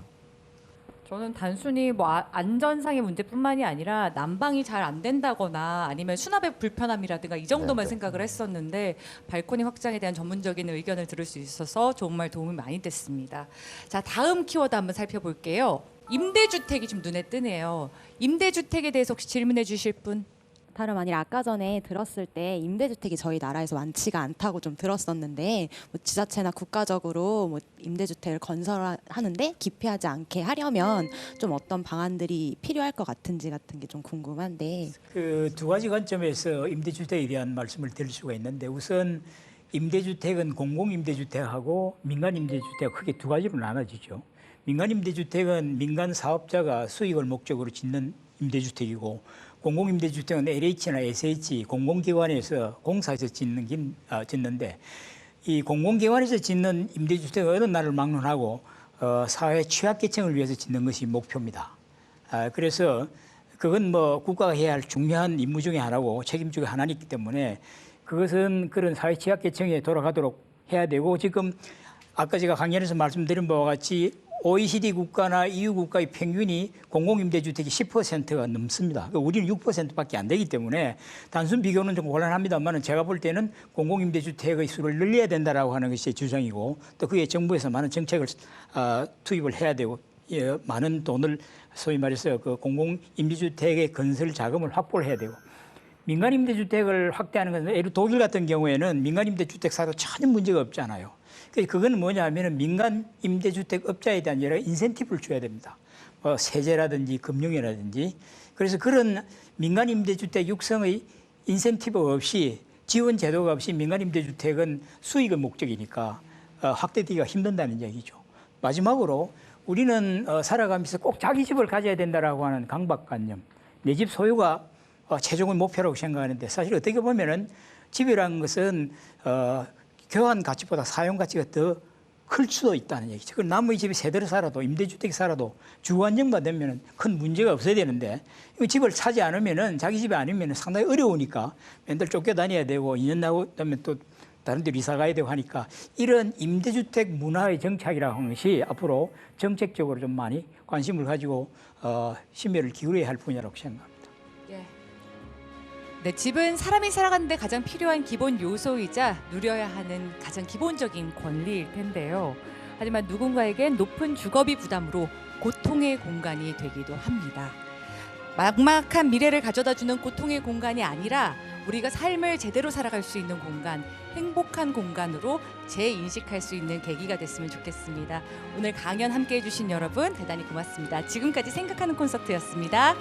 저는 단순히 뭐 안전상의 문제뿐만이 아니라 난방이 잘 안 된다거나 아니면 수납의 불편함이라든가 이 정도만 네. 생각을 했었는데 발코니 확장에 대한 전문적인 의견을 들을 수 있어서 정말 도움이 많이 됐습니다. 자, 다음 키워드 한번 살펴볼게요. 임대주택이 좀 눈에 뜨네요. 임대주택에 대해서 혹시 질문해 주실 분? 다름 아니라 아까 전에 들었을 때 임대주택이 저희 나라에서 많지가 않다고 좀 들었었는데 뭐 지자체나 국가적으로 뭐 임대주택을 건설하는데 기피하지 않게 하려면 좀 어떤 방안들이 필요할 것 같은지 같은 게 좀 궁금한데. 그 두 가지 관점에서 임대주택에 대한 말씀을 드릴 수가 있는데 우선 임대주택은 공공임대주택하고 민간임대주택 크게 두 가지로 나눠지죠. 민간임대주택은 민간 사업자가 수익을 목적으로 짓는 임대주택이고 공공임대주택은 LH나 SH 공공기관에서 공사해서 짓는데 이 공공기관에서 짓는 임대주택은 어느 날을 막론하고 사회 취약계층을 위해서 짓는 것이 목표입니다. 그래서 그건 뭐 국가가 해야 할 중요한 임무 중에 하나고 책임 중에 하나이기 때문에 그것은 그런 사회 취약계층에 돌아가도록 해야 되고 지금 아까 제가 강연에서 말씀드린 바와 같이 OECD 국가나 EU 국가의 평균이 공공임대주택이 10%가 넘습니다. 우리는 6%밖에 안 되기 때문에 단순 비교는 좀 곤란합니다만 제가 볼 때는 공공임대주택의 수를 늘려야 된다라고 하는 것이 주장이고 또 그게 정부에서 많은 정책을 투입을 해야 되고 많은 돈을 소위 말해서 그 공공임대주택의 건설 자금을 확보를 해야 되고 민간임대주택을 확대하는 것은 예를 독일 같은 경우에는 민간임대주택 사도 전혀 문제가 없잖아요. 그건 뭐냐 하면은 민간 임대주택 업자에 대한 여러 인센티브를 줘야 됩니다. 세제라든지 금융이라든지. 그래서 그런 민간 임대주택 육성의 인센티브 없이 지원 제도가 없이 민간 임대주택은 수익의 목적이니까 확대되기가 힘든다는 얘기죠. 마지막으로 우리는 살아가면서 꼭 자기 집을 가져야 된다라고 하는 강박관념, 내 집 소유가 최종의 목표라고 생각하는데 사실 어떻게 보면은 집이라는 것은 교환 가치보다 사용 가치가 더 클 수도 있다는 얘기죠. 그 남의 집에 세대로 살아도 임대주택이 살아도 주거 안정만 되면 큰 문제가 없어야 되는데 집을 사지 않으면은 자기 집이 아니면 상당히 어려우니까 맨날 쫓겨다녀야 되고 2년 나오면 또 다른 데로 이사 가야 되고 하니까 이런 임대주택 문화의 정착이라고 하는 것이 앞으로 정책적으로 좀 많이 관심을 가지고 심혈을 기울여야 할 분야라고 생각합니다. 네, 집은 사람이 살아가는 데 가장 필요한 기본 요소이자 누려야 하는 가장 기본적인 권리일 텐데요. 하지만 누군가에겐 높은 주거비 부담으로 고통의 공간이 되기도 합니다. 막막한 미래를 가져다주는 고통의 공간이 아니라 우리가 삶을 제대로 살아갈 수 있는 공간, 행복한 공간으로 재인식할 수 있는 계기가 됐으면 좋겠습니다. 오늘 강연 함께해 주신 여러분 대단히 고맙습니다. 지금까지 생각하는 콘서트였습니다.